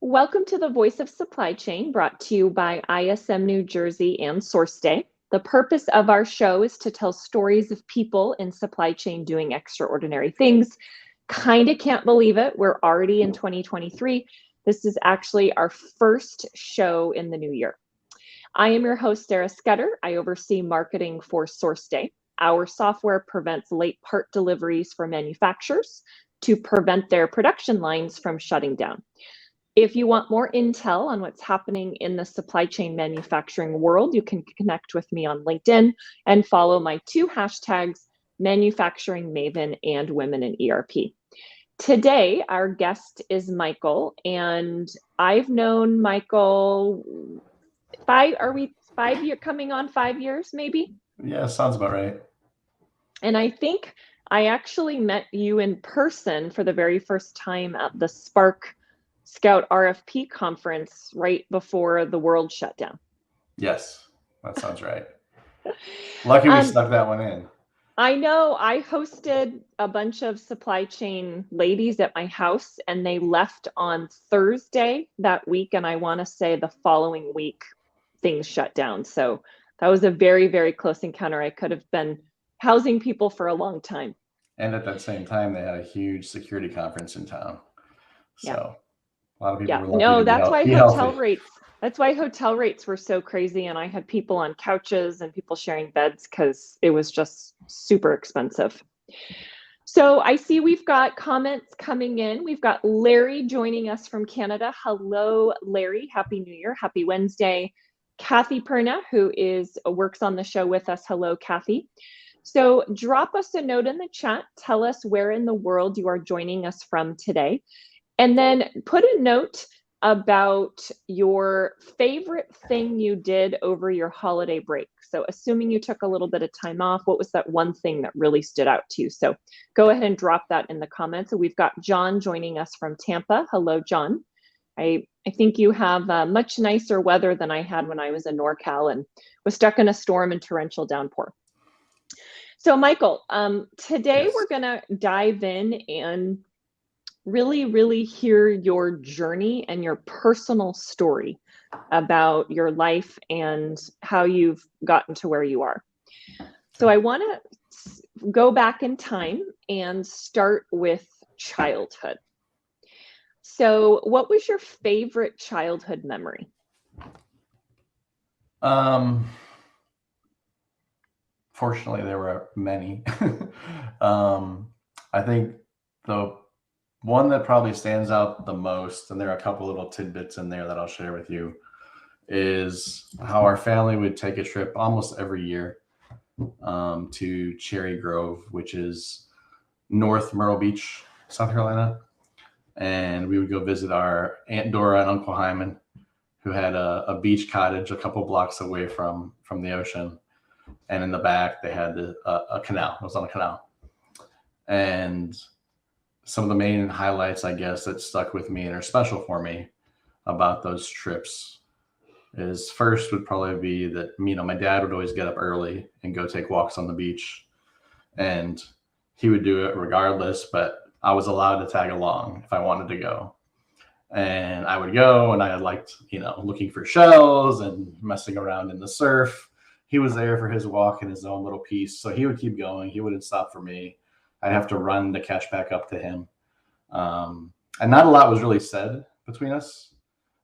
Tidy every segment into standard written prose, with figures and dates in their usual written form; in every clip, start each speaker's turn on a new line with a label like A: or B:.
A: Welcome to the Voice of Supply Chain, brought to you by ISM New Jersey and SourceDay. The purpose of our show is to tell stories of people in supply chain doing extraordinary things. Kind of can't believe it. We're already in 2023. This is actually our first show in the new year. I am your host, Sarah Scudder. I oversee marketing for SourceDay. Our software prevents late part deliveries for manufacturers to prevent their production lines from shutting down. If you want more intel on what's happening in the supply chain manufacturing world, you can connect with me on LinkedIn and follow my two hashtags, Manufacturing Maven and Women in ERP. Today, our guest is Michael, and I've known Michael coming on 5 years, maybe?
B: Yeah, sounds about right.
A: And I think I actually met you in person for the very first time at the Spark Scout RFP conference right before the world shut down.
B: Yes, that sounds right. Lucky we stuck that one in.
A: I know. I hosted a bunch of supply chain ladies at my house, and they left on Thursday that week. And I want to say the following week, things shut down. So that was a very, very close encounter. I could have been housing people for a long time.
B: And at that same time, they had a huge security conference in town. So.
A: Yeah.
B: A lot of people were
A: no, that's why hotel rates were so crazy, and I had people on couches and people sharing beds because it was just super expensive. So I see we've got comments coming in. We've got Larry joining us from Canada. Hello, Larry. Happy New Year. Happy Wednesday. Kathy Perna, who works on the show with us. Hello, Kathy. So drop us a note in the chat. Tell us where in the world you are joining us from today. And then put a note about your favorite thing you did over your holiday break. So assuming you took a little bit of time off, what was that one thing that really stood out to you? So go ahead and drop that in the comments. So we've got John joining us from Tampa. Hello, John. I think you have much nicer weather than I had when I was in NorCal and was stuck in a storm and torrential downpour. So Michael, today
B: Yes.
A: we're gonna dive in and really hear your journey and your personal story about your life and how you've gotten to where you are. So I want to go back in time and start with childhood. So what was your favorite childhood memory?
B: Fortunately, there were many. I think the one that probably stands out the most, and there are a couple little tidbits in there that I'll share with you, is how our family would take a trip almost every year to Cherry Grove, which is North Myrtle Beach, South Carolina. And we would go visit our Aunt Dora and Uncle Hyman, who had a beach cottage a couple blocks away from the ocean. And in the back, they had a canal. It was on a canal. And some of the main highlights, I guess, that stuck with me and are special for me about those trips is first would probably be that, my dad would always get up early and go take walks on the beach. And he would do it regardless, but I was allowed to tag along if I wanted to go. And I would go, and I liked, looking for shells and messing around in the surf. He was there for his walk in his own little piece. So he would keep going. He wouldn't stop for me. I'd have to run to catch back up to him. And not a lot was really said between us,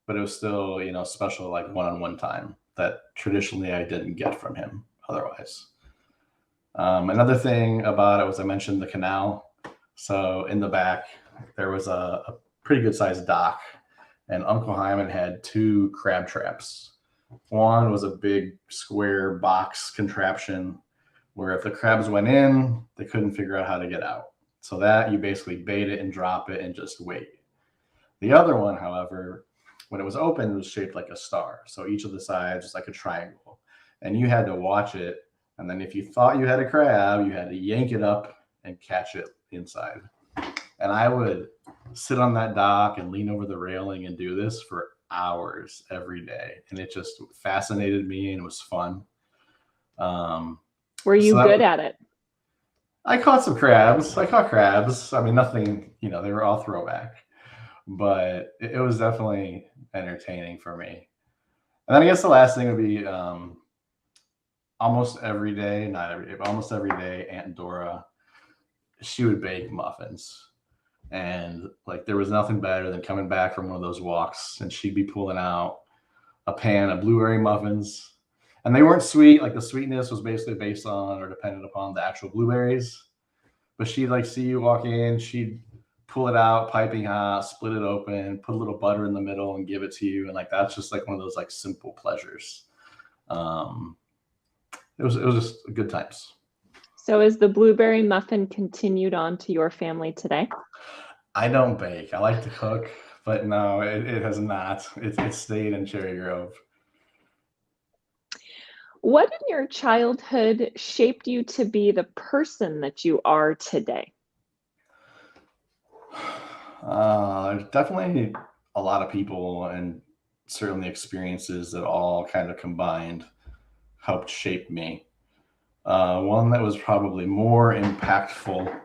B: but it was still, special, like one-on-one time that traditionally I didn't get from him otherwise. Another thing about it was I mentioned the canal. So in the back, there was a pretty good sized dock, and Uncle Hyman had 2 crab traps. One was a big square box contraption where if the crabs went in, they couldn't figure out how to get out. So that you basically bait it and drop it and just wait. The other one, however, when it was open, it was shaped like a star. So each of the sides was like a triangle, and you had to watch it. And then if you thought you had a crab, you had to yank it up and catch it inside. And I would sit on that dock and lean over the railing and do this for hours every day. And it just fascinated me, and it was fun.
A: Were you good at it?
B: I caught some crabs. I caught crabs. I mean, nothing, they were all throwback. but it was definitely entertaining for me. And then I guess the last thing would be almost every day, not every day, but almost every day, Aunt Dora, she would bake muffins. And like there was nothing better than coming back from one of those walks and she'd be pulling out a pan of blueberry muffins. And they weren't sweet, like the sweetness was basically based on or dependent upon the actual blueberries. But she'd like see you walk in, she'd pull it out piping hot, split it open, put a little butter in the middle and give it to you. And like that's just like one of those like simple pleasures. It was just good times.
A: So is the blueberry muffin continued on to your family today?
B: I don't bake. I like to cook, but no, it has not. It stayed in Cherry Grove.
A: What in your childhood shaped you to be the person that you are today?
B: There's definitely a lot of people and certainly experiences that all kind of combined helped shape me. One that was probably more impactful,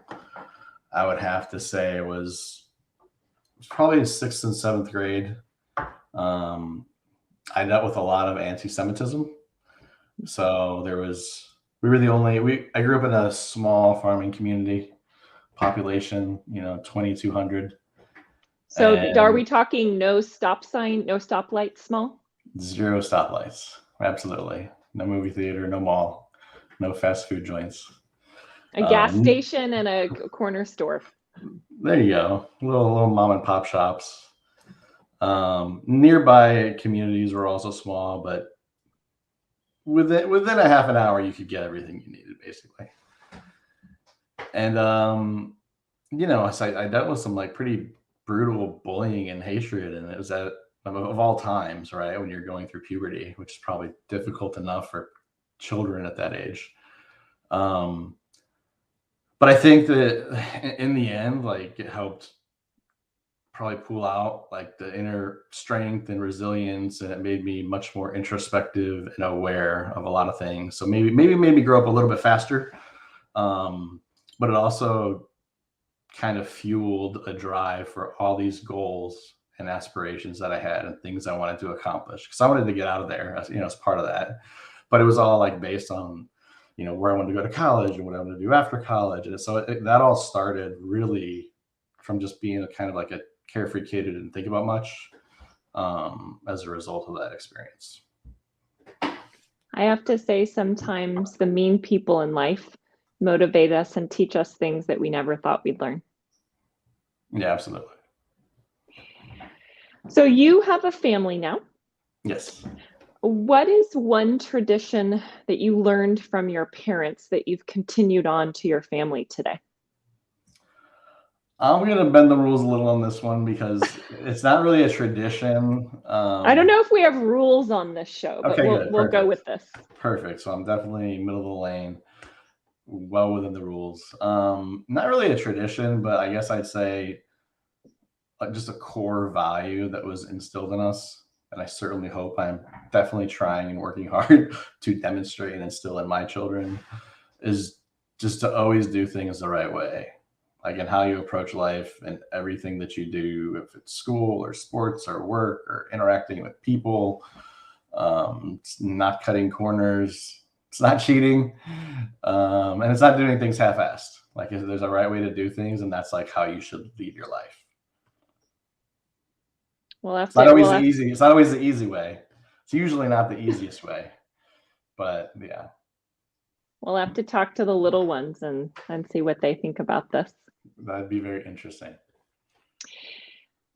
B: I would have to say, was probably in 6th and 7th grade. I dealt with a lot of anti-Semitism. So I grew up in a small farming community, population, 2,200.
A: So are we talking no stop sign, no stoplight small?
B: 0 stoplights. Absolutely. No movie theater, no mall, no fast food joints.
A: A gas station and a corner store.
B: There you go. Little mom and pop shops. Nearby communities were also small, but within a half an hour, you could get everything you needed, basically. And I dealt with some like pretty brutal bullying and hatred, and it was of all times, right? When you're going through puberty, which is probably difficult enough for children at that age. But I think that in the end, like it helped probably pull out like the inner strength and resilience, and it made me much more introspective and aware of a lot of things. So maybe made me grow up a little bit faster, but it also kind of fueled a drive for all these goals and aspirations that I had and things I wanted to accomplish, because I wanted to get out of there as part of that. But it was all like based on where I wanted to go to college and what I wanted to do after college. And so that all started really from just being a kind of like a carefree kid who didn't think about much, as a result of that experience.
A: I have to say, sometimes the mean people in life motivate us and teach us things that we never thought we'd learn.
B: Yeah, absolutely.
A: So you have a family now.
B: Yes.
A: What is one tradition that you learned from your parents that you've continued on to your family today?
B: I'm going to bend the rules a little on this one because it's not really a tradition.
A: I don't know if we have rules on this show, but
B: okay,
A: we'll go with this.
B: Perfect. So I'm definitely middle of the lane, well within the rules. Not really a tradition, but I guess I'd say just a core value that was instilled in us. And I certainly hope I'm definitely trying and working hard to demonstrate and instill in my children, is just to always do things the right way. Like in how you approach life and everything that you do, if it's school or sports or work or interacting with people, it's not cutting corners, it's not cheating, and it's not doing things half-assed. Like there's a right way to do things, and that's like how you should lead your life. It's not always the easy way. It's usually not the easiest way, but yeah.
A: We'll have to talk to the little ones and see what they think about this.
B: That'd be very interesting.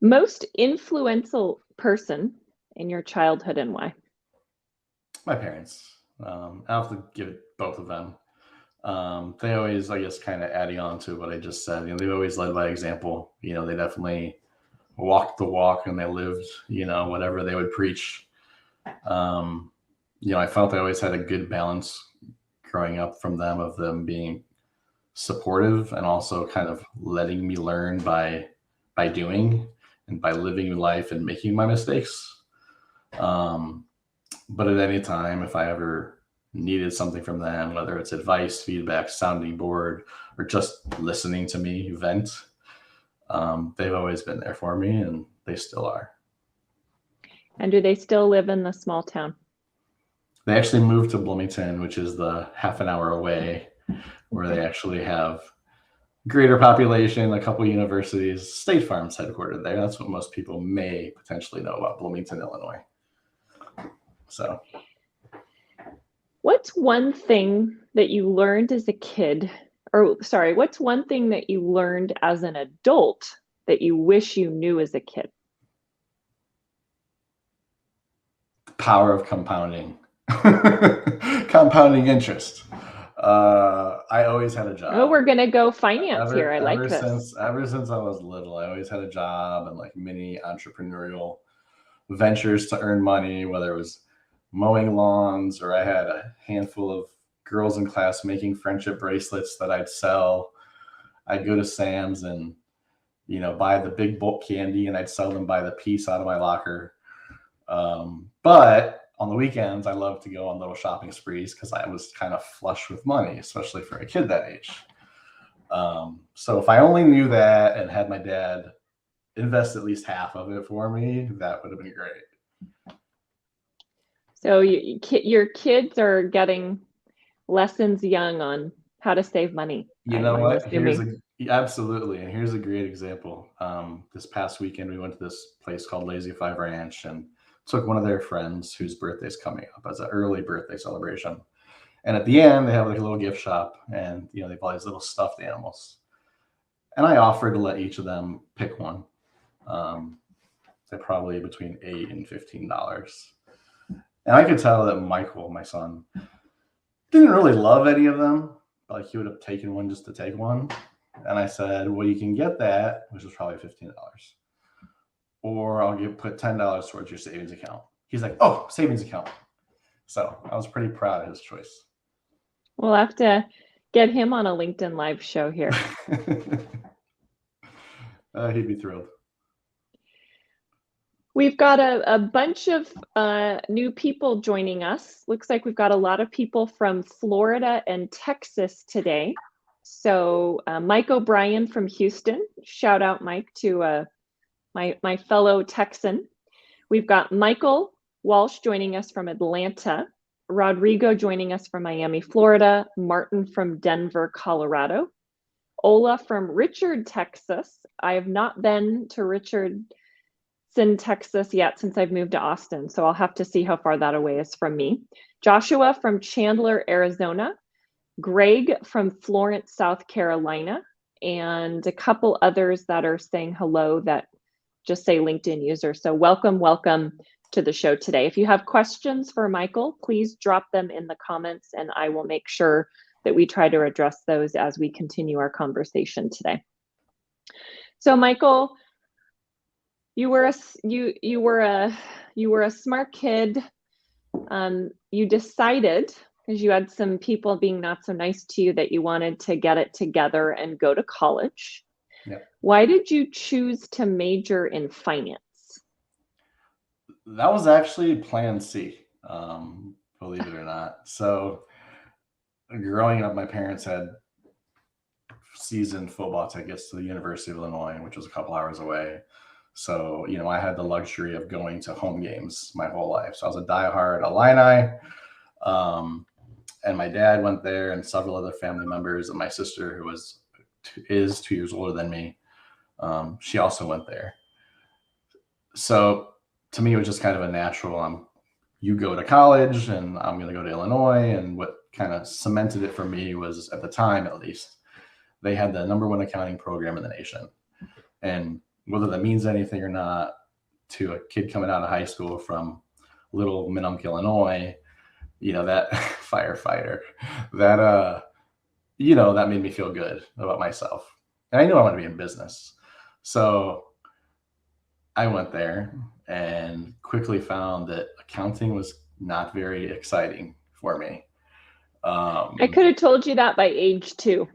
A: Most influential person in your childhood and why?
B: My parents. I'll have to give it both of them. They always, I guess, kind of adding on to what I just said. They've always led by example. They definitely walked the walk and they lived, whatever they would preach. I felt I always had a good balance growing up from them, of them being supportive and also kind of letting me learn by doing and by living life and making my mistakes. But at any time, if I ever needed something from them, whether it's advice, feedback, sounding board, or just listening to me vent, They've always been there for me, and they still are.
A: And do they still live in the small town?
B: They actually moved to Bloomington, which is the half an hour away, where they actually have greater population, a couple universities. State Farm's headquartered there. That's what most people may potentially know about Bloomington, Illinois. So,
A: what's one thing that you learned as a kid, or sorry, what's one thing that you learned as an adult that you wish you knew as a kid?
B: Power of compounding. Compounding interest. I always had a job.
A: Oh, we're gonna go finance here. I like this.
B: Ever since I was little, I always had a job and like mini entrepreneurial ventures to earn money, whether it was mowing lawns or I had a handful of girls in class making friendship bracelets that I'd sell. I'd go to Sam's and, you know, buy the big bulk candy and I'd sell them by the piece out of my locker. But on the weekends, I loved to go on little shopping sprees because I was kind of flush with money, especially for a kid that age. So if I only knew that and had my dad invest at least half of it for me, that would have been great.
A: So your kids are getting lessons young on how to save money.
B: You know what? Absolutely. And here's a great example. This past weekend, we went to this place called Lazy Five Ranch and took one of their friends whose birthday's coming up as an early birthday celebration. And at the end, they have like a little gift shop and, you know, they have all these little stuffed animals. And I offered to let each of them pick one. They're probably between $8 and $15. And I could tell that Michael, my son, didn't really love any of them. Like he would have taken one just to take one. And I said, well, you can get that, which was probably $15. Or I'll put $10 towards your savings account. He's like, oh, savings account. So I was pretty proud of his choice.
A: We'll have to get him on a LinkedIn Live show here.
B: He'd be thrilled.
A: We've got a bunch of new people joining us. Looks like we've got a lot of people from Florida and Texas today. So Mike O'Brien from Houston. Shout out, Mike, to my fellow Texan. We've got Michael Walsh joining us from Atlanta. Rodrigo joining us from Miami, Florida. Martin from Denver, Colorado. Ola from Richard, Texas. I have not been to Richardson, Texas yet since I've moved to Austin, so I'll have to see how far that away is from me. Joshua from Chandler, Arizona. Greg from Florence, South Carolina. And a couple others that are saying hello that just say LinkedIn user. So welcome to the show today. If you have questions for Michael, please drop them in the comments and I will make sure that we try to address those as we continue our conversation today. So Michael, you were a smart kid. You decided, because you had some people being not so nice to you, that you wanted to get it together and go to college.
B: Yeah.
A: Why did you choose to major in finance?
B: That was actually plan C, believe it or not. So growing up, my parents had season football tickets to the University of Illinois, which was a couple hours away. So, you know, I had the luxury of going to home games my whole life. So I was a diehard Illini. And my dad went there and several other family members, and my sister, who is 2 years older than me, she also went there. So to me, it was just kind of a natural, you go to college and I'm going to go to Illinois. And what kind of cemented it for me was, at the time at least, they had the #1 accounting program in the nation. And whether that means anything or not to a kid coming out of high school from little Minonk, Illinois, you know, that firefighter, that, you know, that made me feel good about myself. And I knew I wanted to be in business. So I went there and quickly found that accounting was not very exciting for me.
A: I could have told you that by age 2.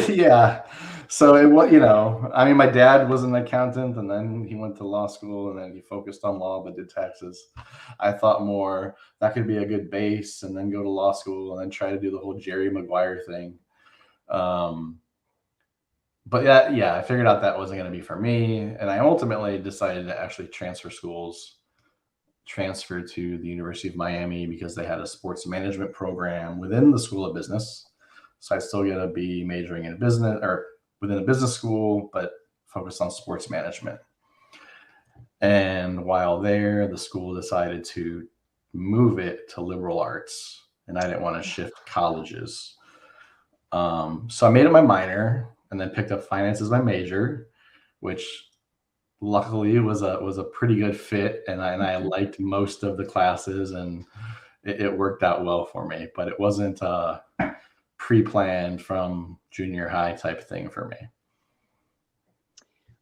B: Yeah. So it was, you know, I mean, my dad was an accountant and then he went to law school and then he focused on law, but did taxes. I thought more that could be a good base and then go to law school and then try to do the whole Jerry Maguire thing. But yeah, I figured out that wasn't going to be for me. And I ultimately decided to actually transfer schools, transfer to the University of Miami because they had a sports management program within the School of Business. So I still get to be majoring in business or within a business school, but focused on sports management. And while there, the school decided to move it to liberal arts, and I didn't want to shift colleges. So I made it my minor and then picked up finance as my major, which luckily was a pretty good fit. And I liked most of the classes, and it worked out well for me, but it wasn't pre-planned from junior high type thing for me.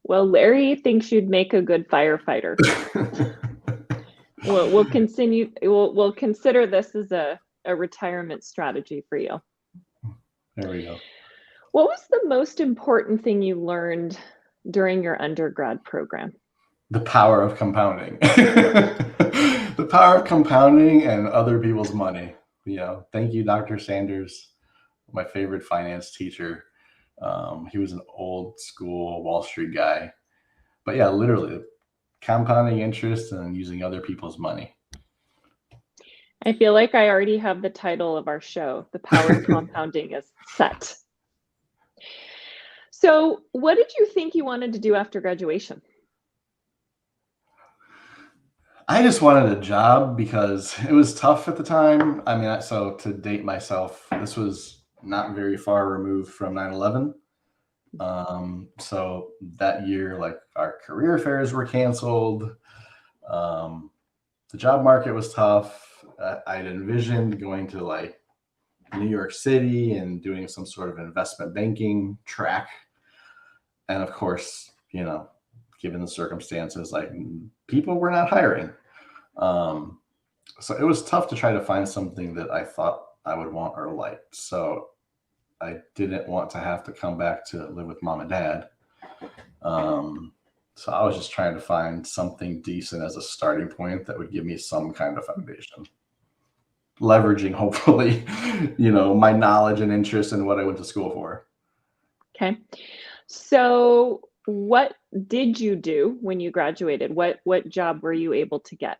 A: Well, Larry thinks you'd make a good firefighter. We'll continue. We'll consider this as a retirement strategy for you.
B: There we go.
A: What was the most important thing you learned during your undergrad program?
B: The power of compounding. The power of compounding and other people's money. Thank you, Dr. Sanders, my favorite finance teacher. He was an old school Wall Street guy. But yeah, literally compounding interest and using other people's money.
A: I feel like I already have the title of our show. The power of compounding is set. So what did you think you wanted to do after graduation?
B: I just wanted a job because it was tough at the time. I mean, so to date myself, this was not very far removed from 9/11. So that year, like, our career fairs were canceled. The job market was tough. I'd envisioned going to like New York City and doing some sort of investment banking track. And of course, given the circumstances, like, people were not hiring. So it was tough to try to find something that I thought I would want or like. So I didn't want to have to come back to live with mom and dad. So I was just trying to find something decent as a starting point that would give me some kind of foundation, leveraging hopefully, my knowledge and interest in what I went to school for.
A: Okay. So what did you do when you graduated? What job were you able to get?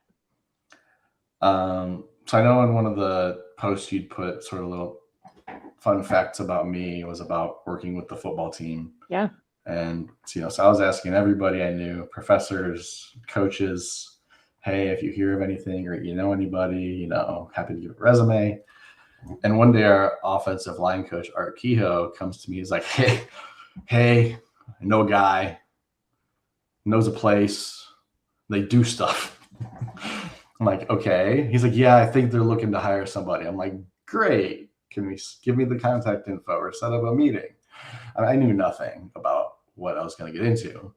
B: So I know in one of the posts you'd put sort of little fun facts about me was about working with the football team.
A: Yeah.
B: And, so I was asking everybody I knew, professors, coaches, hey, if you hear of anything or anybody, happy to give a resume. And one day our offensive line coach, Art Kehoe, comes to me. He's like, hey, I know a guy, knows a place, they do stuff. I'm like, okay. He's like, yeah, I think they're looking to hire somebody. I'm like, great. Can we give me the contact info or set up a meeting? I knew nothing about what I was going to get into,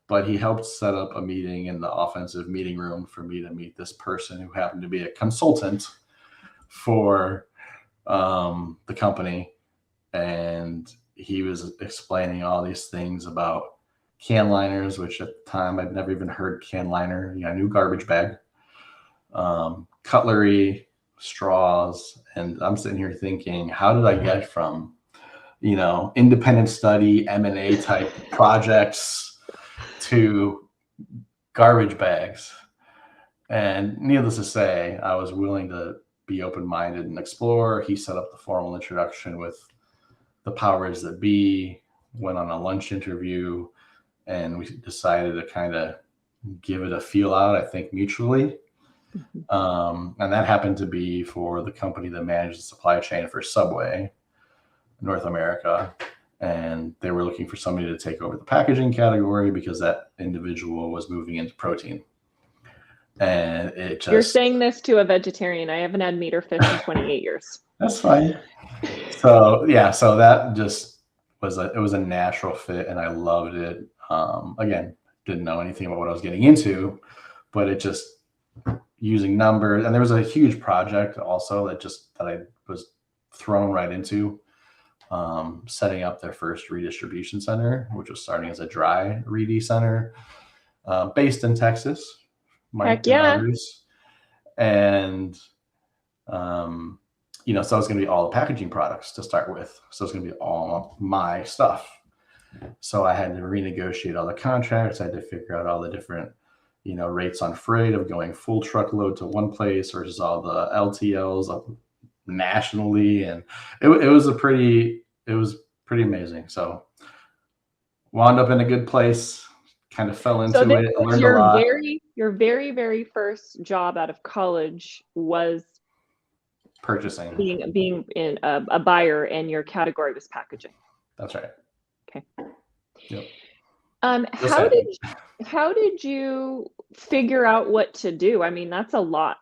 B: but he helped set up a meeting in the offensive meeting room for me to meet this person who happened to be a consultant for the company. And he was explaining all these things about can liners, which at the time I'd never even heard can liner. I knew garbage bag, cutlery, straws. And I'm sitting here thinking, how did I get from independent study, M&A type projects to garbage bags? And needless to say, I was willing to be open-minded and explore. He set up the formal introduction with the powers that be, went on a lunch interview, and we decided to kind of give it a feel out, I think, mutually. And that happened to be for the company that managed the supply chain for Subway North America, and they were looking for somebody to take over the packaging category because that individual was moving into protein. And it just...
A: You're saying this to a vegetarian. I haven't had meat or fish in 28 years.
B: That's fine. So that just was it was a natural fit, and I loved it. Again, didn't know anything about what I was getting into, but it just using numbers, and there was a huge project also that I was thrown right into. Setting up their first redistribution center, which was starting as a dry redi center, based in Texas.
A: Heck yeah.
B: And, so it's going to be all the packaging products to start with. So it's going to be all my stuff. So I had to renegotiate all the contracts. I had to figure out all the different, rates on freight of going full truckload to one place versus all the LTLs up nationally. And it was pretty amazing. So wound up in a good place, kind of fell
A: So
B: into
A: this
B: it,
A: was
B: learned a lot.
A: your very, very first job out of college was
B: Purchasing.
A: being in a buyer, and your category was packaging.
B: That's right.
A: Okay.
B: Yep.
A: How did you figure out what to do? I mean, that's a lot.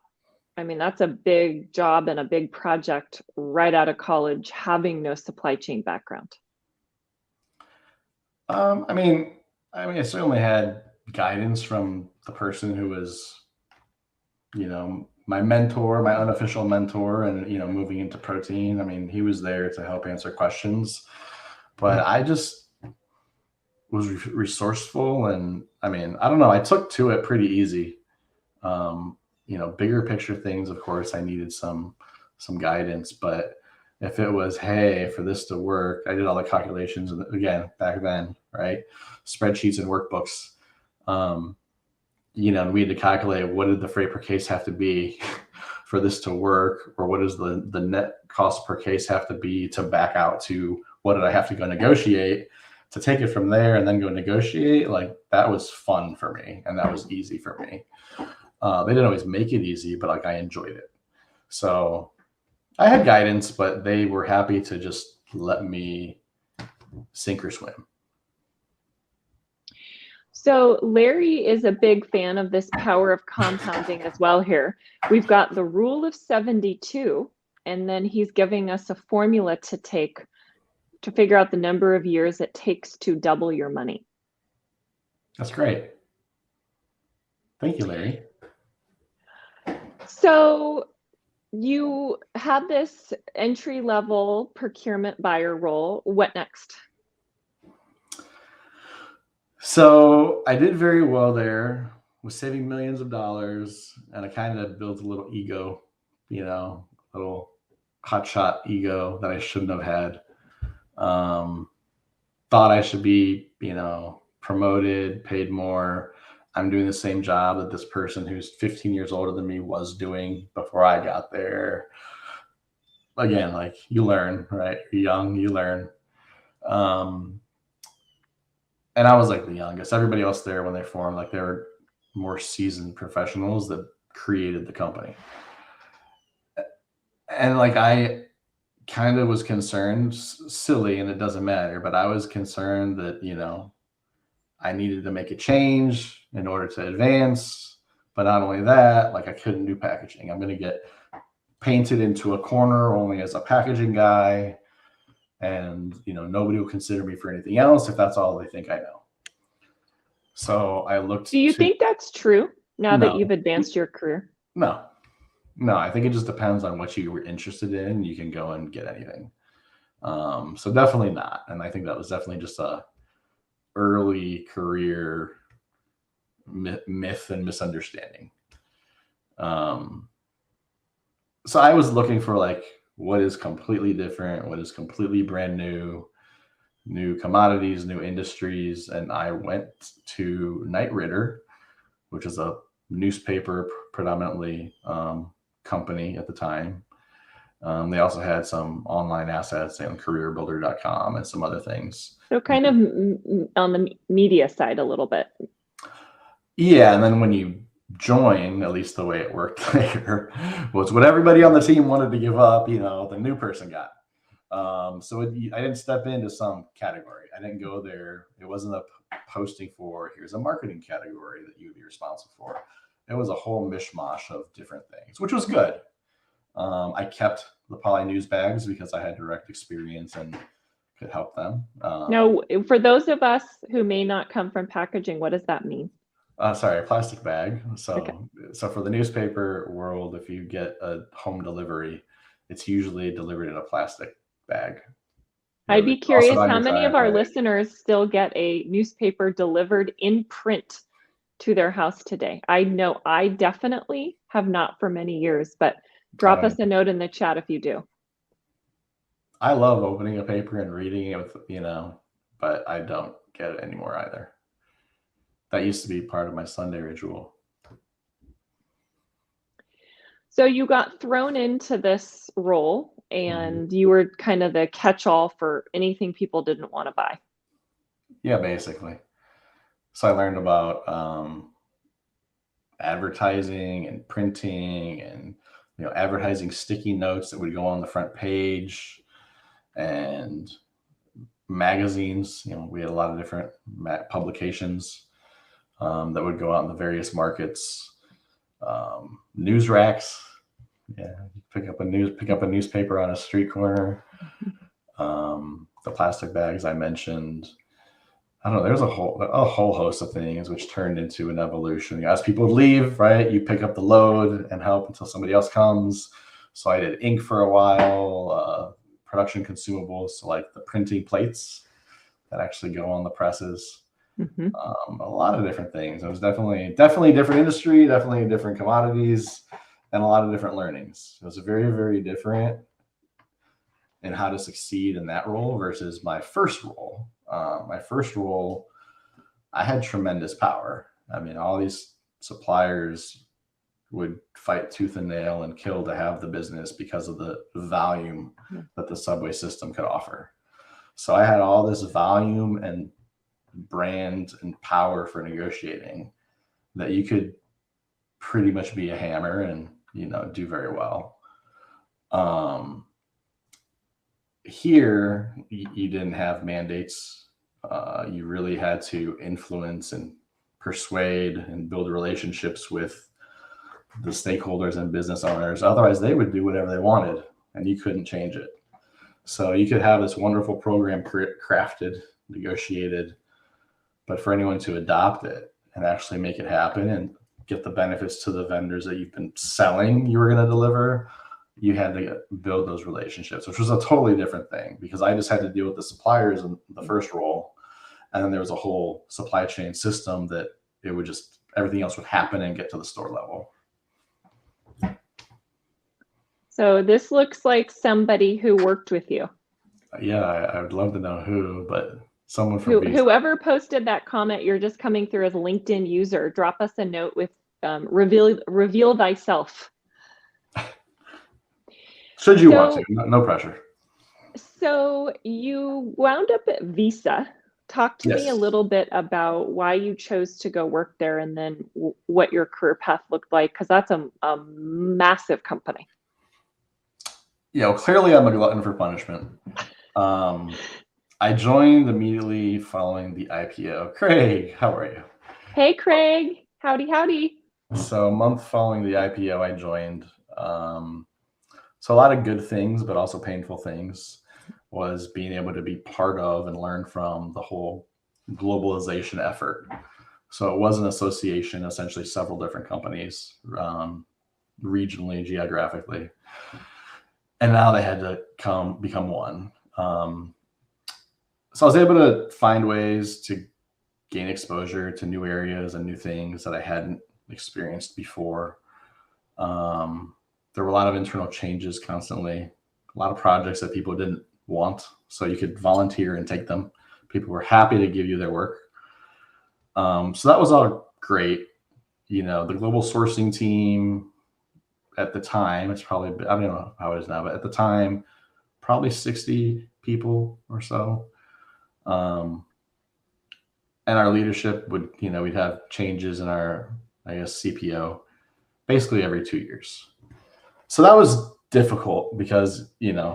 A: I mean, that's a big job and a big project right out of college, having no supply chain background.
B: I mean, I certainly had guidance from the person who was, my mentor, my unofficial mentor, and moving into protein. I mean, he was there to help answer questions, but I just was resourceful, and I mean, I don't know, I took to it pretty easy. Bigger picture things, of course, I needed some guidance, but if it was, hey, for this to work, I did all the calculations, and again, back then, right, spreadsheets and workbooks. We had to calculate what did the freight per case have to be for this to work, or what does the net cost per case have to be to back out to what did I have to go negotiate to take it from there and then go negotiate. Like, that was fun for me, and that was easy for me. They didn't always make it easy, but like, I enjoyed it. So I had guidance, but they were happy to just let me sink or swim.
A: So Larry is a big fan of this power of compounding as well here. We've got the rule of 72, and then he's giving us a formula to figure out the number of years it takes to double your money.
B: That's great. Thank you, Larry.
A: So you had this entry-level procurement buyer role. What next?
B: So I did very well there, was saving millions of dollars, and I kind of built a little ego, little hotshot ego that I shouldn't have had. Thought I should be, promoted, paid more. I'm doing the same job that this person who's 15 years older than me was doing before I got there. Again, like, you learn, right? You're young, you learn. And I was like the youngest. Everybody else there, when they formed, like, they were more seasoned professionals that created the company. And like, I kind of was concerned, silly, and it doesn't matter, but I was concerned that, I needed to make a change in order to advance. But not only that, like, I couldn't do packaging. I'm going to get painted into a corner only as a packaging guy. And, nobody will consider me for anything else if that's all they think I know. So I looked.
A: Do you think that's true now that you've advanced your career?
B: No, I think it just depends on what you were interested in. You can go and get anything. So definitely not. And I think that was definitely just a early career myth and misunderstanding. So I was looking for, like, what is completely different, what is completely brand new commodities, new industries. And I went to Knight Ridder, which is a newspaper predominantly company at the time. They also had some online assets and careerbuilder.com and some other things.
A: So kind of on the media side a little bit.
B: Yeah, and then when you join, at least the way it worked there, was what everybody on the team wanted to give up, the new person got. So I didn't step into some category. I didn't go there. It wasn't a posting for, here's a marketing category that you would be responsible for. It was a whole mishmash of different things, which was good. I kept the poly news bags because I had direct experience and could help them.
A: Now, for those of us who may not come from packaging, what does that mean?
B: Sorry, a plastic bag. So,
A: Okay.
B: So for the newspaper world, if you get a home delivery, it's usually delivered in a plastic bag.
A: I'd be curious how many of our listeners still get a newspaper delivered in print to their house today. I know I definitely have not for many years, but drop us a note in the chat if you do.
B: I love opening a paper and reading it with, but I don't get it anymore either. That used to be part of my Sunday ritual.
A: So you got thrown into this role and you were kind of the catch-all for anything people didn't want to buy.
B: Yeah, basically. So I learned about advertising and printing and advertising sticky notes that would go on the front page and magazines. We had a lot of different publications that would go out in the various markets. News racks. Yeah, pick up a newspaper on a street corner. The plastic bags I mentioned. I don't know. There's a whole host of things which turned into an evolution. As people leave, right, you pick up the load and help until somebody else comes. So I did ink for a while, production consumables, so like the printing plates that actually go on the presses. A lot of different things. It was definitely a different industry, definitely different commodities, and a lot of different learnings. It was very, very different in how to succeed in that role versus my first role. My first role, I had tremendous power. I mean, all these suppliers would fight tooth and nail and kill to have the business because of the volume that the subway system could offer. So I had all this volume and brand and power for negotiating that you could pretty much be a hammer and do very well. Here you didn't have mandates. You really had to influence and persuade and build relationships with the stakeholders and business owners. Otherwise they would do whatever they wanted and you couldn't change it. So you could have this wonderful program crafted, negotiated, but for anyone to adopt it and actually make it happen and get the benefits to the vendors that you've been selling you were going to deliver, you had to build those relationships, which was a totally different thing because I just had to deal with the suppliers in the first role. And then there was a whole supply chain system that it would just, everything else would happen and get to the store level.
A: So this looks like somebody who worked with you.
B: Yeah, I would love to know who, but someone from
A: whoever posted that comment, you're just coming through as a LinkedIn user. Drop us a note with reveal thyself.
B: Should you want to? No pressure.
A: So you wound up at Visa. Talk to me a little bit about why you chose to go work there and then what your career path looked like, because that's a massive company.
B: Yeah, well, clearly I'm a glutton for punishment. I joined immediately following the IPO. Craig, how are you?
A: Hey, Craig. Howdy, howdy.
B: So a month following the IPO, I joined. So a lot of good things, but also painful things was being able to be part of and learn from the whole globalization effort. So it was an association, essentially several different companies, regionally, geographically. And now they had to become one. So I was able to find ways to gain exposure to new areas and new things that I hadn't experienced before. There were a lot of internal changes constantly, a lot of projects that people didn't want. So you could volunteer and take them. People were happy to give you their work. So that was all great. The global sourcing team at the time, it's probably, I don't know how it is now, but at the time, probably 60 people or so. And our leadership would, we'd have changes in our, CPO basically every 2 years. So that was difficult because,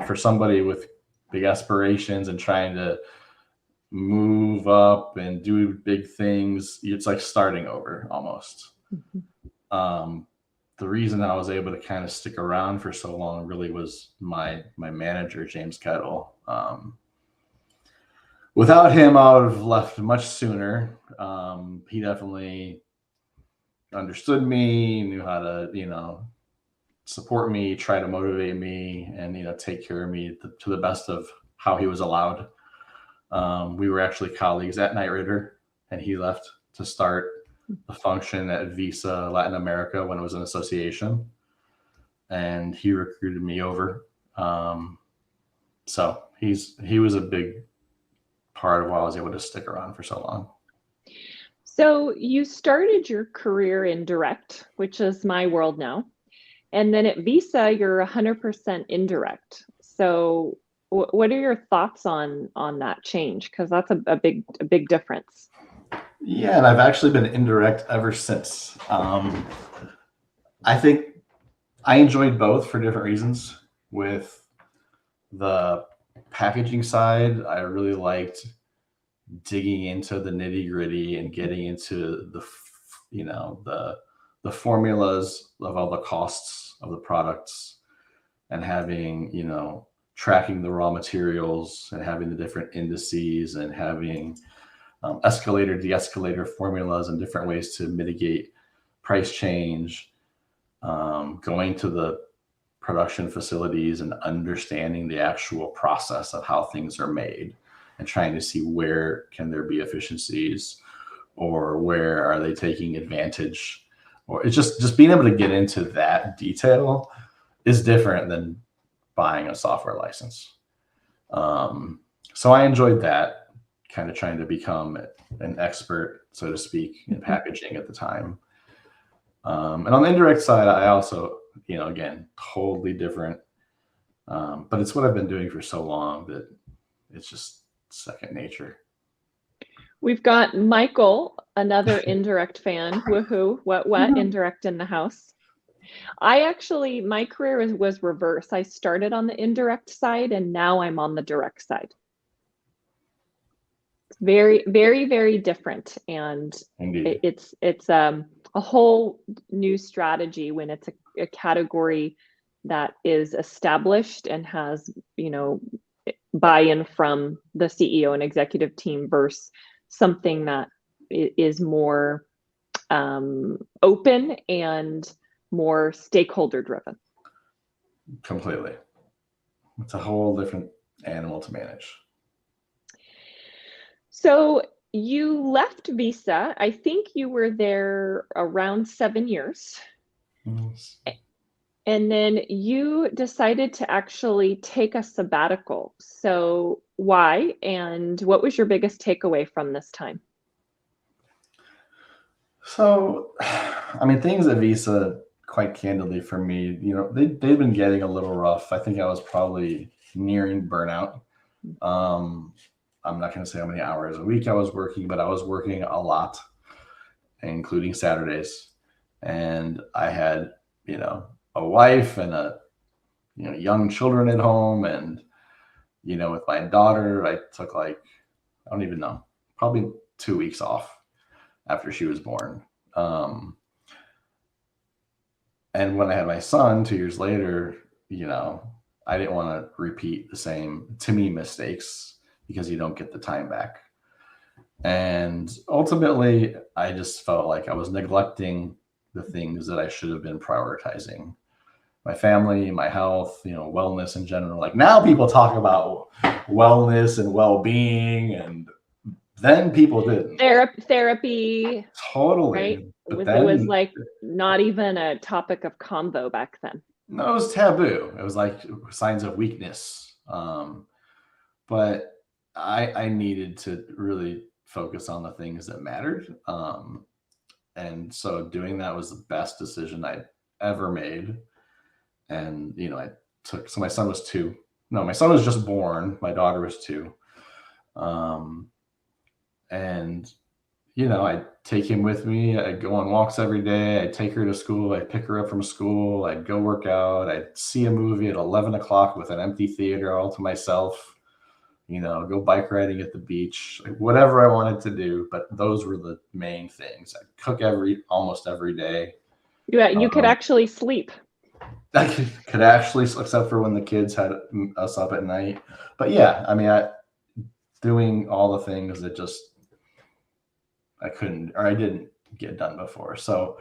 B: for somebody with big aspirations and trying to move up and do big things, it's like starting over almost. The reason I was able to kind of stick around for so long really was my manager, James Kettle. Without him, I would have left much sooner. He definitely understood me, knew how to, support me, try to motivate me, and, take care of me to the best of how he was allowed. We were actually colleagues at Knight Ridder, and he left to start the function at Visa Latin America when it was an association, and he recruited me over. So he was a big part of why I was able to stick around for so long.
A: So you started your career in direct, which is my world now. And then at Visa, you're 100% indirect. So what are your thoughts on that change? Because that's a big difference.
B: Yeah, and I've actually been indirect ever since. I think I enjoyed both for different reasons. With the packaging side, I really liked digging into the nitty gritty and getting into the formulas of all the costs of the products, and having, tracking the raw materials and having the different indices and having escalator, de-escalator formulas and different ways to mitigate price change, going to the production facilities and understanding the actual process of how things are made and trying to see where can there be efficiencies or where are they taking advantage, or it's just being able to get into that detail is different than buying a software license. So I enjoyed that, kind of trying to become an expert, so to speak, in packaging at the time. And on the indirect side, I also, again, totally different. But it's what I've been doing for so long that it's just second nature.
A: We've got Michael, another indirect fan. Woohoo! What indirect in the house? My career was reverse. I started on the indirect side and now I'm on the direct side. It's very, very, very different. And it's a whole new strategy when it's a category that is established and has, buy-in from the CEO and executive team versus something that is more open and more stakeholder driven.
B: Completely. It's a whole different animal to manage.
A: So you left Visa. I think you were there around 7 years.
B: Yes.
A: And then you decided to actually take a sabbatical. So why? And what was your biggest takeaway from this time?
B: So, things at Visa, quite candidly for me, they've been getting a little rough. I think I was probably nearing burnout. I'm not going to say how many hours a week I was working, but I was working a lot, including Saturdays. And I had, a wife and young children at home. And, with my daughter, I took I don't even know, probably 2 weeks off after she was born. And when I had my son 2 years later, I didn't want to repeat the same, to me, mistakes, because you don't get the time back. And ultimately, I just felt like I was neglecting the things that I should have been prioritizing. My family, my health, wellness in general. Like, now people talk about wellness and well-being, and then people didn't.
A: Therapy.
B: Totally.
A: Right?
B: But
A: it was like not even a topic of convo back then.
B: No, it was taboo. It was like signs of weakness. But I needed to really focus on the things that mattered. And so doing that was the best decision I'd ever made. And, so my son was 2. No, my son was just born. My daughter was 2. And, I'd take him with me. I'd go on walks every day. I'd take her to school. I'd pick her up from school. I'd go work out. I'd see a movie at 11 o'clock with an empty theater all to myself. Go bike riding at the beach, whatever I wanted to do. But those were the main things. I'd cook almost every day.
A: Yeah, you could actually sleep.
B: I could actually, except for when the kids had us up at night. But yeah, doing all the things that just I couldn't, or I didn't get done before. So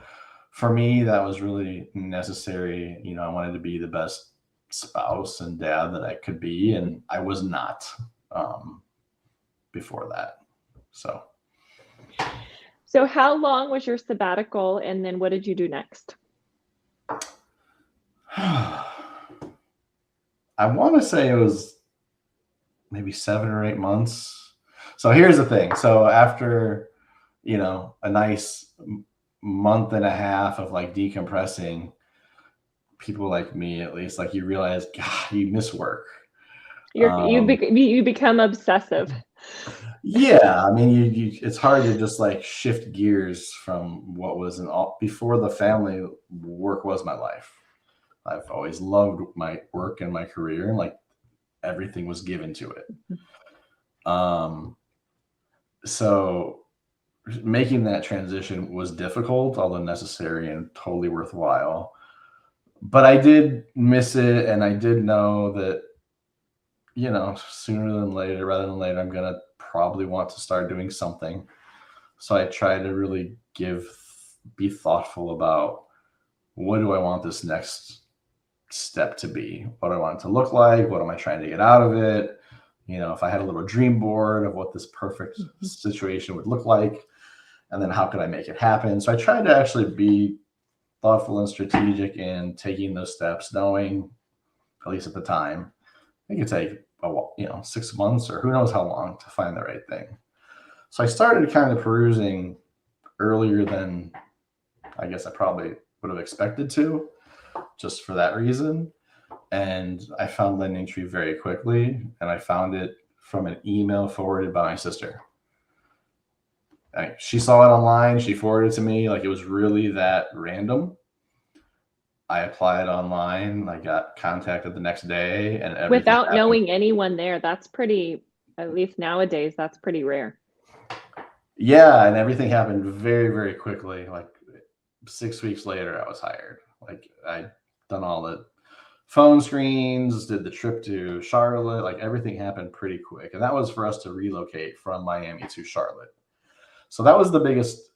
B: for me, that was really necessary. I wanted to be the best spouse and dad that I could be, and I was not before that. So
A: how long was your sabbatical, and then what did you do next?
B: I want to say it was maybe 7 or 8 months. So here's the thing. So after, a nice month and a half of like decompressing, people like me, at least, like you realize, God, you miss work.
A: You become obsessive.
B: Yeah, I mean, it's hard to just like shift gears from what was before the family. Work was my life. I've always loved my work and my career, and like everything was given to it. So making that transition was difficult, although necessary and totally worthwhile. But I did miss it, and I did know that, sooner than later, rather than later, I'm gonna probably want to start doing something. So I try to really be thoughtful about, what do I want this next step to be? What do I want it to look like? What am I trying to get out of it? If I had a little dream board of what this perfect situation would look like, and then how could I make it happen? So I tried to actually be thoughtful and strategic in taking those steps, knowing, at least at the time, it could take 6 months or who knows how long to find the right thing. So I started kind of perusing earlier than I guess I probably would have expected to, just for that reason. And I found LendingTree very quickly, and I found it from an email forwarded by my sister. She saw it online. She forwarded it to me. Like, it was really that random. I applied online. I got contacted the next day, and everything
A: without
B: happened.
A: knowing anyone there. That's pretty, at least nowadays, that's pretty rare.
B: Yeah, and everything happened very, very quickly. Like 6 weeks later, I was hired. Like, I'd done all the phone screens, did the trip to Charlotte. Like, everything happened pretty quick, and that was for us to relocate from Miami to Charlotte. So that was the biggest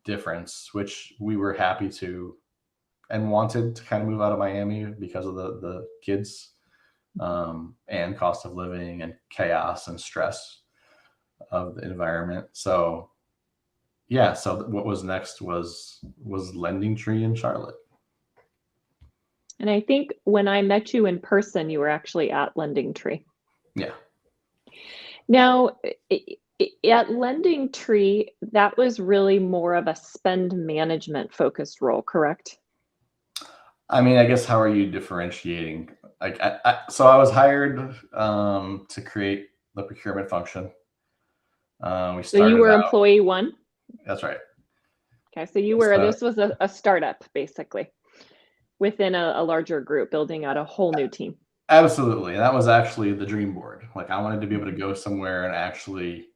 B: difference, which we were happy to and wanted to kind of move out of Miami because of the kids, and cost of living and chaos and stress of the environment. So yeah, so what was next was LendingTree in Charlotte.
A: And I think when I met you in person, you were actually at LendingTree.
B: Yeah.
A: Now, at LendingTree, that was really more of a spend management focused role, correct?
B: I mean, I guess, how are you differentiating? Like, so I was hired to create the procurement function. We started.
A: So you were employee one?
B: That's right.
A: Okay, so you were, this was a startup basically within a larger group, building out a whole new team.
B: Absolutely. And that was actually the dream board. Like, I wanted to be able to go somewhere and actually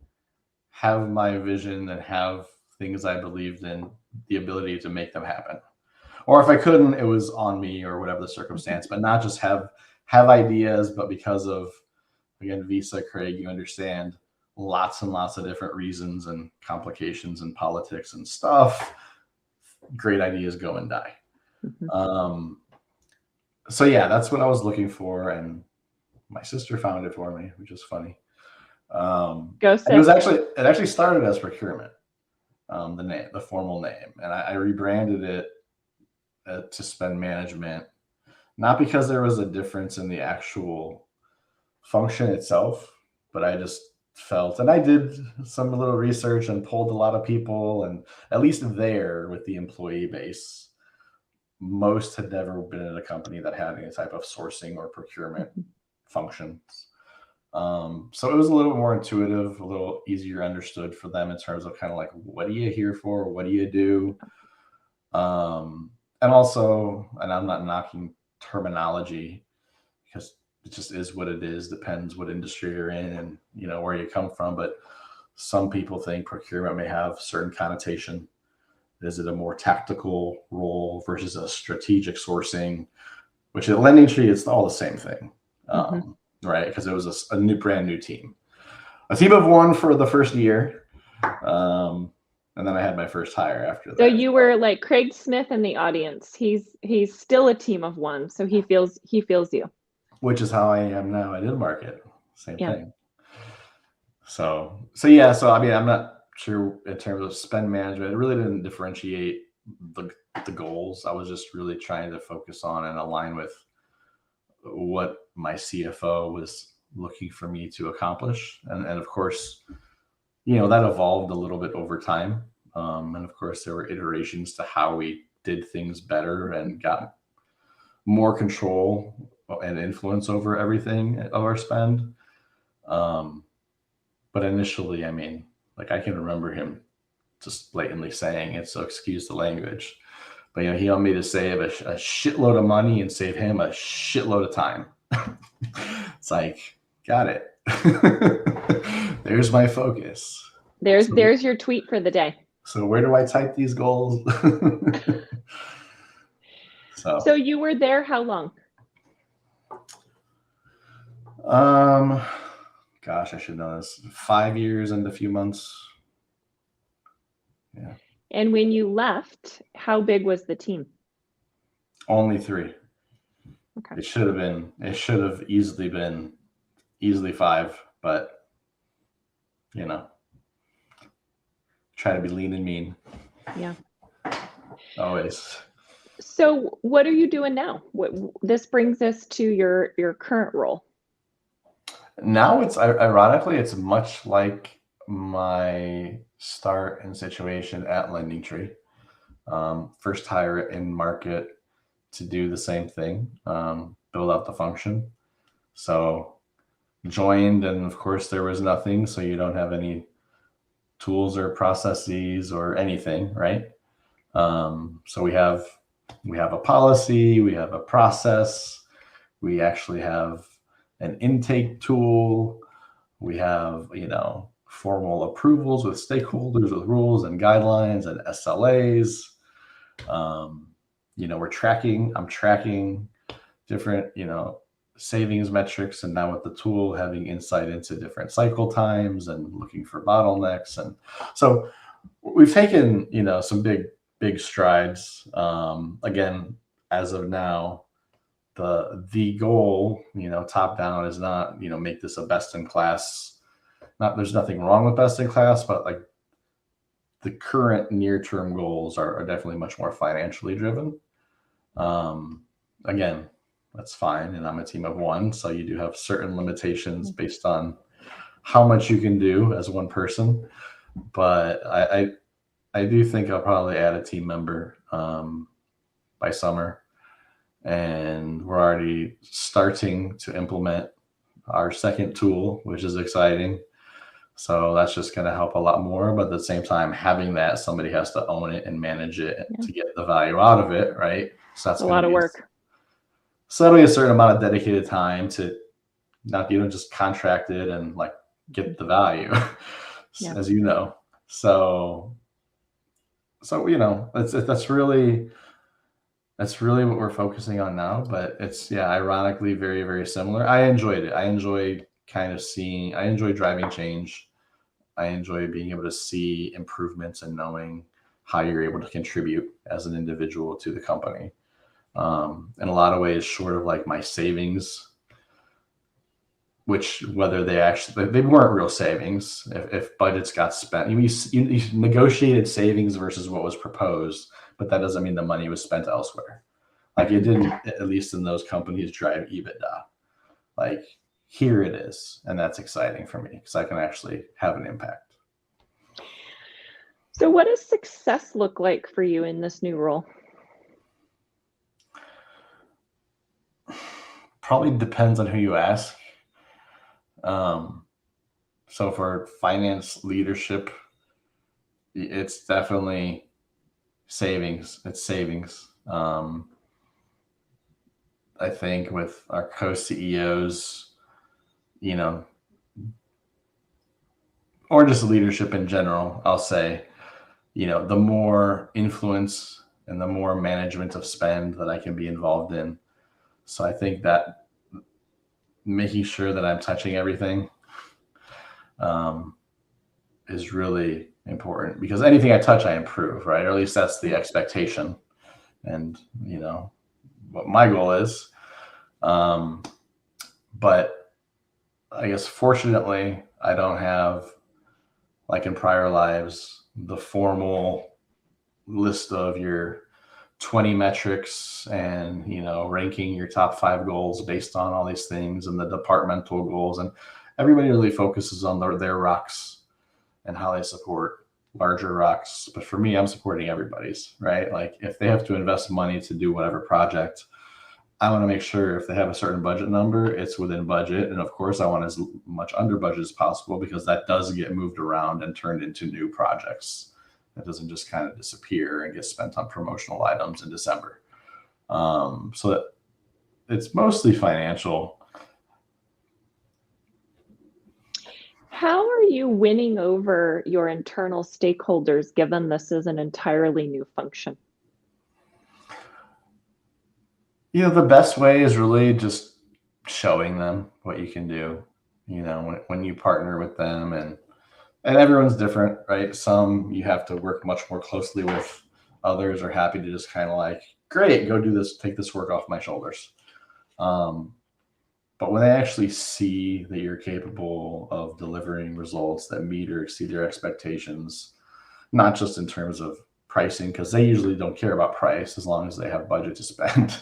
B: have my vision and have things I believed in, the ability to make them happen. Or if I couldn't, it was on me or whatever the circumstance, but not just have ideas, but because of, again, Visa, Craig, you understand lots and lots of different reasons and complications and politics and stuff. Great ideas go and die. So yeah, that's what I was looking for, and my sister found it for me, which is funny. It actually started as Procurement, the formal name, and I rebranded it to Spend Management, not because there was a difference in the actual function itself, but I just felt, and I did some little research and polled a lot of people, and at least there with the employee base, most had never been in a company that had any type of sourcing or procurement functions. So it was a little bit more intuitive, a little easier understood for them in terms of kind of like, what are you here for? What do you do? And also, and I'm not knocking terminology, because it just is what it is, depends what industry you're in and, where you come from. But some people think procurement may have certain connotation. Is it a more tactical role versus a strategic sourcing, which at LendingTree, it's all the same thing, right? Because it was a brand new team. A team of one for the first year. And then I had my first hire after that.
A: So you were like Craig Smith in the audience. He's still a team of one, so he feels you.
B: Which is how I am now at InMarket. Same thing. So yeah. So I mean, I'm not sure in terms of spend management. It really didn't differentiate the goals. I was just really trying to focus on and align with what my CFO was looking for me to accomplish. And of course, that evolved a little bit over time. And of course, there were iterations to how we did things better and got more control and influence over everything of our spend. But initially, I mean, like, I can remember him just blatantly saying it, so excuse the language. But he wanted me to save a shitload of money and save him a shitload of time. It's like, got it. There's my focus.
A: There's your tweet for the day.
B: So where do I type these goals?
A: So you were there how long?
B: Gosh, I should know this. 5 years and a few months. Yeah.
A: And when you left, how big was the team?
B: Only 3.
A: Okay.
B: It should have easily been 5, but try to be lean and mean. Yeah. Always.
A: So what are you doing now? This brings us to your current role.
B: Now it's ironically, it's much like my start and situation at LendingTree. First hire at InMarket to do the same thing, build out the function. So joined, and of course there was nothing, so you don't have any tools or processes or anything, right? So we have a policy, we have a process, we actually have an intake tool, we have formal approvals with stakeholders, with rules and guidelines and SLAs. I'm tracking different savings metrics, and now with the tool having insight into different cycle times and looking for bottlenecks. And so we've taken some big strides. Again, as of now, the goal, top down, is not make this a best in class. There's nothing wrong with best in class, but like the current near term goals are definitely much more financially driven. Again, that's fine, and I'm a team of 1, so you do have certain limitations based on how much you can do as one person. But I do think I'll probably add a team member by summer, and we're already starting to implement our second tool, which is exciting. So that's just going to help a lot more. But at the same time, having that, somebody has to own it and manage it to get the value out of it, right? So that's
A: a lot of work.
B: So that'll be a certain amount of dedicated time to not just contract it and like get the value, as you know. So that's really what we're focusing on now. But it's ironically very, very similar. I enjoyed it. I enjoy driving change. I enjoy being able to see improvements and knowing how you're able to contribute as an individual to the company. In a lot of ways, short of like my savings, which whether they weren't real savings, if budgets got spent, you negotiated savings versus what was proposed, but that doesn't mean the money was spent elsewhere. Like it didn't, at least in those companies, drive EBITDA. Like here it is, and that's exciting for me because I can actually have an impact.
A: So what does success look like for you in this new role?
B: Probably depends on who you ask. So for finance leadership, it's definitely savings. It's savings. I think with our co-CEOs, or just leadership in general, I'll say, the more influence and the more management of spend that I can be involved in. So I think that making sure that I'm touching everything is really important, because anything I touch, I improve, right? Or at least that's the expectation. And, what my goal is. But I guess fortunately, I don't have, like in prior lives, the formal list of your 20 metrics and, you know, ranking your top 5 goals based on all these things and the departmental goals. And everybody really focuses on their rocks and how they support larger rocks. But for me, I'm supporting everybody's, right? Like if they have to invest money to do whatever project, I want to make sure if they have a certain budget number, it's within budget. And of course, I want as much under budget as possible, because that does get moved around and turned into new projects. That doesn't just kind of disappear and get spent on promotional items in December. So that it's mostly financial.
A: How are you winning over your internal stakeholders, given this is an entirely new function?
B: You know, the best way is really just showing them what you can do. You know, when you partner with them, and everyone's different, right? Some you have to work much more closely with. Others are happy to just kind of like, great, go do this, take this work off my shoulders. But when they actually see that you're capable of delivering results that meet or exceed their expectations, not just in terms of pricing, because they usually don't care about price as long as they have budget to spend,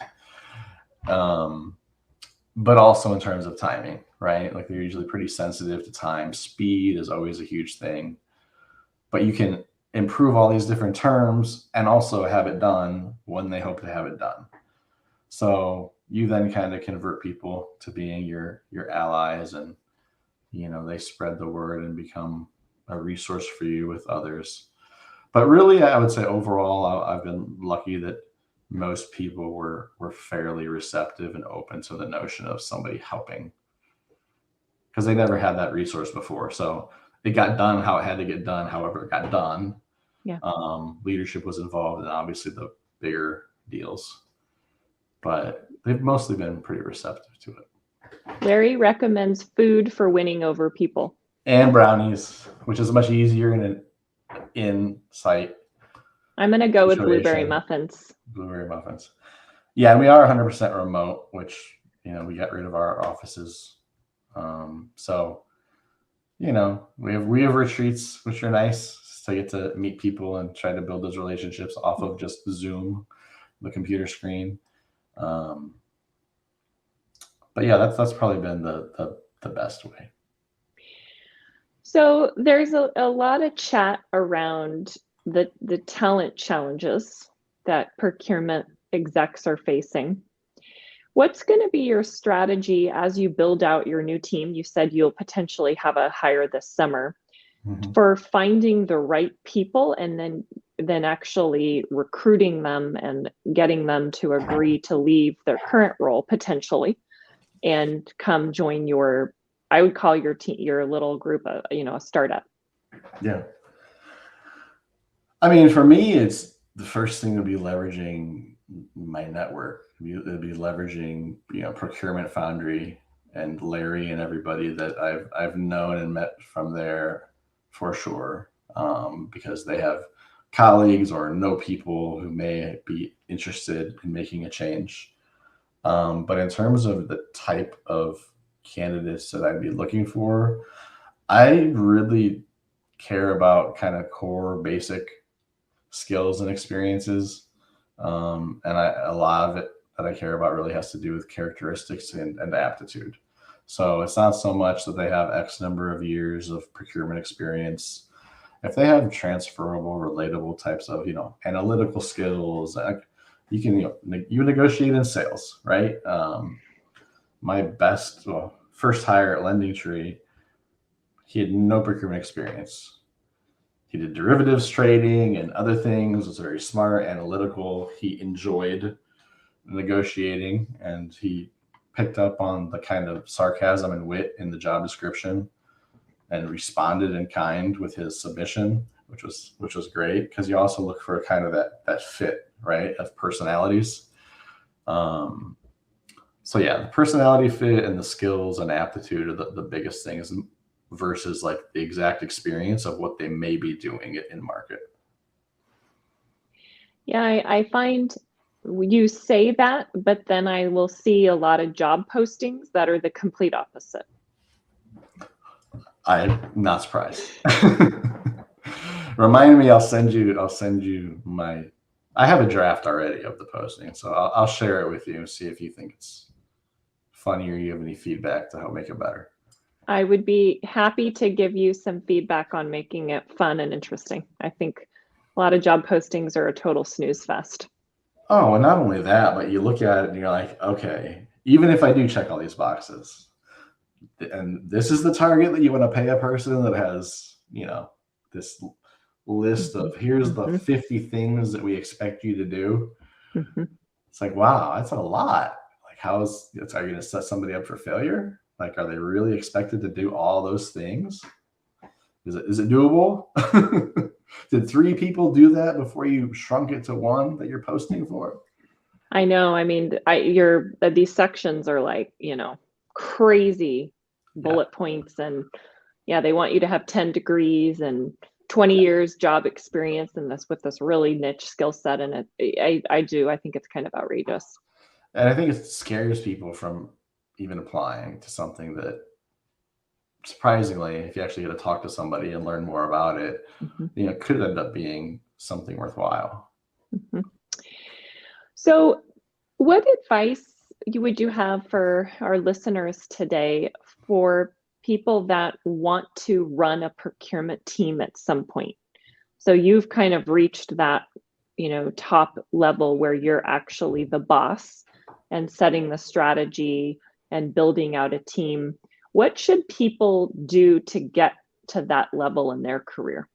B: but also in terms of timing, right? Like they're usually pretty sensitive to time. Speed is always a huge thing, but you can improve all these different terms and also have it done when they hope to have it done. So you then kind of convert people to being your allies, and, you know, they spread the word and become a resource for you with others. But really, I would say overall, I've been lucky that most people were fairly receptive and open to the notion of somebody helping, because they never had that resource before. So it got done how it had to get done, however it got done.
A: Yeah.
B: Leadership was involved in obviously the bigger deals, but they've mostly been pretty receptive to it.
A: Larry recommends food for winning over people.
B: And brownies, which is much easier in an in-site.
A: I'm going to go with blueberry muffins.
B: Blueberry muffins. Yeah, and we are 100% remote, which, you know, we got rid of our offices. So, you know, we have retreats, which are nice, to get to meet people and try to build those relationships off of just Zoom, the computer screen. But yeah, that's probably been the best way.
A: So there's a lot of chat around the talent challenges that procurement execs are facing. What's going to be your strategy as you build out your new team? You said you'll potentially have a hire this summer, for finding the right people and then actually recruiting them and getting them to agree to leave their current role potentially and come join your, I would call your team, your little group, a startup.
B: Yeah. I mean, for me, it's the first thing to be leveraging my network. It'd be leveraging, Procurement Foundry and Larry and everybody that I've known and met from there, for sure, because they have colleagues or know people who may be interested in making a change. But in terms of the type of candidates that I'd be looking for, I really care about kind of core basic skills and experiences. And a lot of it that I care about really has to do with characteristics and aptitude. So it's not so much that they have X number of years of procurement experience. If they have transferable, relatable types of, analytical skills, you can, you negotiate in sales, right? My best, first hire at LendingTree, he had no procurement experience. He did derivatives trading and other things, was very smart, analytical. He enjoyed negotiating, and he picked up on the kind of sarcasm and wit in the job description and responded in kind with his submission, which was great, because you also look for kind of that fit, right, of personalities. So yeah, the personality fit and the skills and aptitude are the biggest things versus like the exact experience of what they may be doing in InMarket.
A: Yeah, I find you say that, but then I will see a lot of job postings that are the complete opposite.
B: I'm not surprised. Remind me, I'll send you my I have a draft already of the posting, so I'll share it with you and see if you think it's funny or you have any feedback to help make it better.
A: I would be happy to give you some feedback on making it fun and interesting. I think a lot of job postings are a total snooze fest.
B: Oh, and not only that, but you look at it and you're like, okay, even if I do check all these boxes, and this is the target that you want to pay a person that has, this list of here's the 50 things that we expect you to do. It's like, wow, that's a lot. Like, are you going to set somebody up for failure? Like, are they really expected to do all those things? Is it doable? Did 3 people do that before you shrunk it to 1 that you're posting for?
A: I know. I mean, these sections are like, crazy bullet points, and they want you to have 10 degrees and 20 years job experience and with this really niche skill set. And I think it's kind of outrageous.
B: And I think it scares people from even applying to something that, surprisingly, if you actually get to talk to somebody and learn more about it, could end up being something worthwhile.
A: So what advice would you have for our listeners today for people that want to run a procurement team at some point? So you've kind of reached that, top level where you're actually the boss and setting the strategy and building out a team. What should people do to get to that level in their career?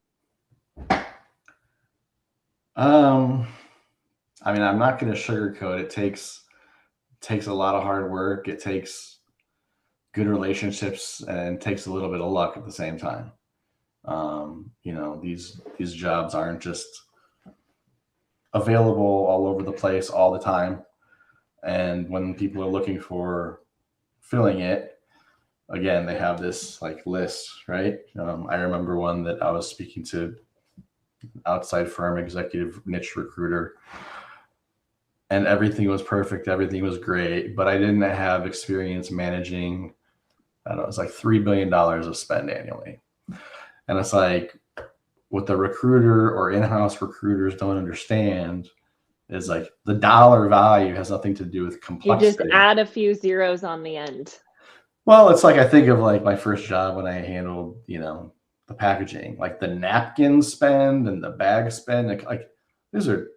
B: I mean, I'm not going to sugarcoat it. It takes a lot of hard work. It takes good relationships and takes a little bit of luck at the same time. These jobs aren't just available all over the place all the time. And when people are looking for filling it, again, they have this like list, right? I remember one that I was speaking to, outside firm executive niche recruiter, and everything was perfect. Everything was great, but I didn't have experience managing, I don't know, it's like $3 billion of spend annually. And it's like, what the recruiter or in-house recruiters don't understand is like the dollar value has nothing to do with complexity.
A: You just add a few zeros on the end.
B: Well, it's like, I think of like my first job when I handled, the packaging, like the napkin spend and the bag spend, like these are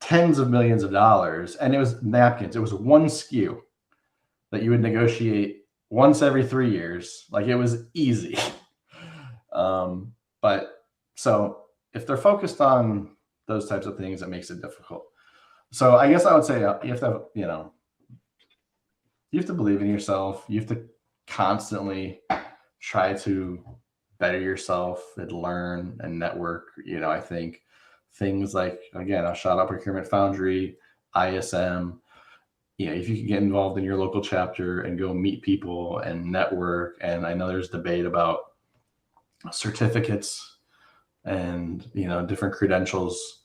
B: tens of millions of dollars. And it was napkins. It was one SKU that you would negotiate once every 3 years. Like, it was easy. But so if they're focused on those types of things, it makes it difficult. So I guess I would say you have to, you have to believe in yourself. You have to constantly try to better yourself and learn and network. I think things like, again, I'll shout out Procurement Foundry, ISM. If you can get involved in your local chapter and go meet people and network. And I know there's debate about certificates and, different credentials,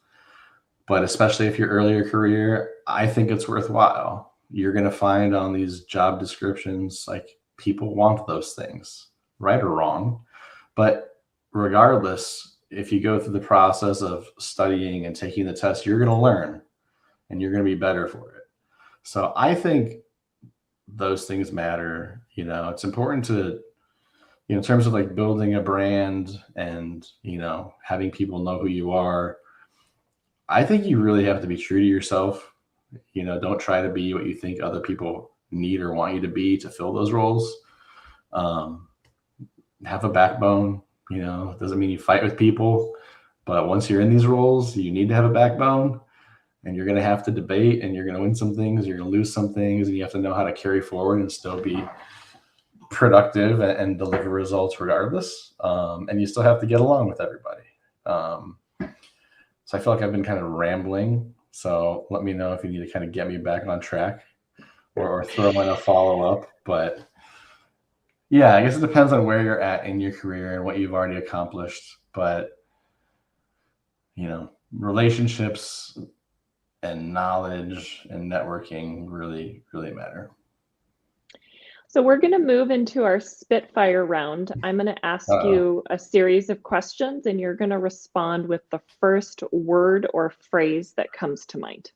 B: but especially if you're earlier career, I think it's worthwhile. You're going to find on these job descriptions, like, people want those things, right or wrong. But regardless, if you go through the process of studying and taking the test, you're going to learn and you're going to be better for it. So I think those things matter. It's important to, in terms of like building a brand and, having people know who you are. I think you really have to be true to yourself. Don't try to be what you think other people need or want you to be to fill those roles. Have a backbone. It doesn't mean you fight with people, but once you're in these roles, you need to have a backbone, and you're going to have to debate, and you're going to win some things, you're going to lose some things, and you have to know how to carry forward and still be productive and deliver results regardless. And you still have to get along with everybody. So I feel like I've been kind of rambling. So let me know if you need to kind of get me back on track or throw in a follow-up. But yeah, I guess it depends on where you're at in your career and what you've already accomplished. But, relationships and knowledge and networking really, really matter.
A: So we're going to move into our Spitfire round. I'm going to ask you a series of questions, and you're going to respond with the first word or phrase that comes to mind.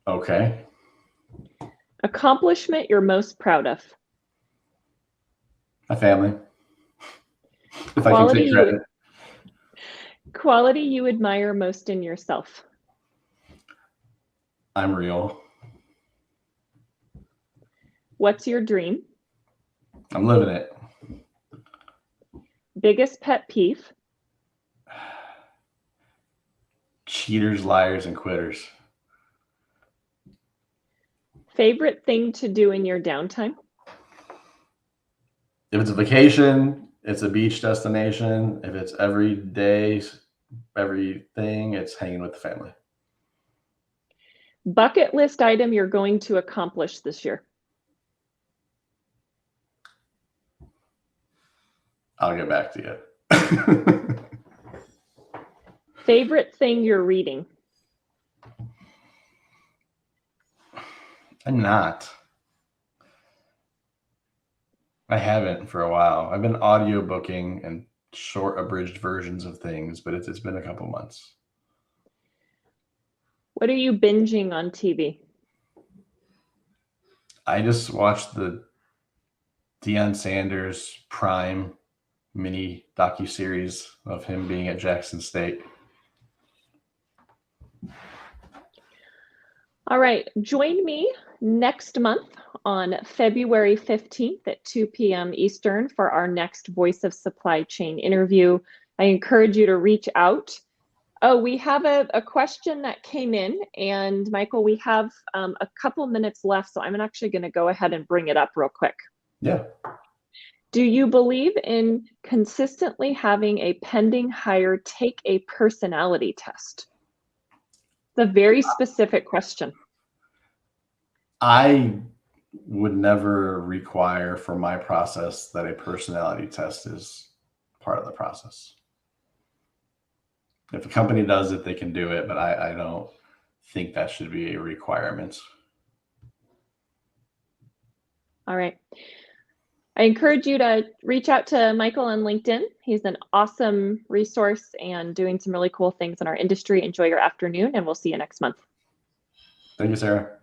B: Okay.
A: Accomplishment you're most proud of.
B: My family. If I can take credit.
A: Quality you admire most in yourself.
B: I'm real.
A: What's your dream?
B: I'm living it.
A: Biggest pet peeve?
B: Cheaters, liars, and quitters.
A: Favorite thing to do in your downtime?
B: If it's a vacation, it's a beach destination. If it's every day, everything, it's hanging with the family.
A: Bucket list item you're going to accomplish this year?
B: I'll get back to you.
A: Favorite thing you're reading?
B: I'm not. I haven't for a while. I've been audiobooking and short abridged versions of things, but it's been a couple months.
A: What are you binging on TV?
B: I just watched the Deion Sanders Prime mini docuseries of him being at Jackson State.
A: All right, join me next month on February 15th at 2 p.m. Eastern for our next Voice of Supply Chain interview. I encourage you to reach out. Oh, we have a question that came in, and Michael, we have a couple minutes left, so I'm actually going to go ahead and bring it up real quick.
B: Yeah.
A: Do you believe in consistently having a pending hire take a personality test? It's a very specific question.
B: I would never require for my process that a personality test is part of the process. If a company does it, they can do it, but I don't think that should be a requirement.
A: All right. I encourage you to reach out to Michael on LinkedIn. He's an awesome resource and doing some really cool things in our industry. Enjoy your afternoon, and we'll see you next month.
B: Thank you, Sarah.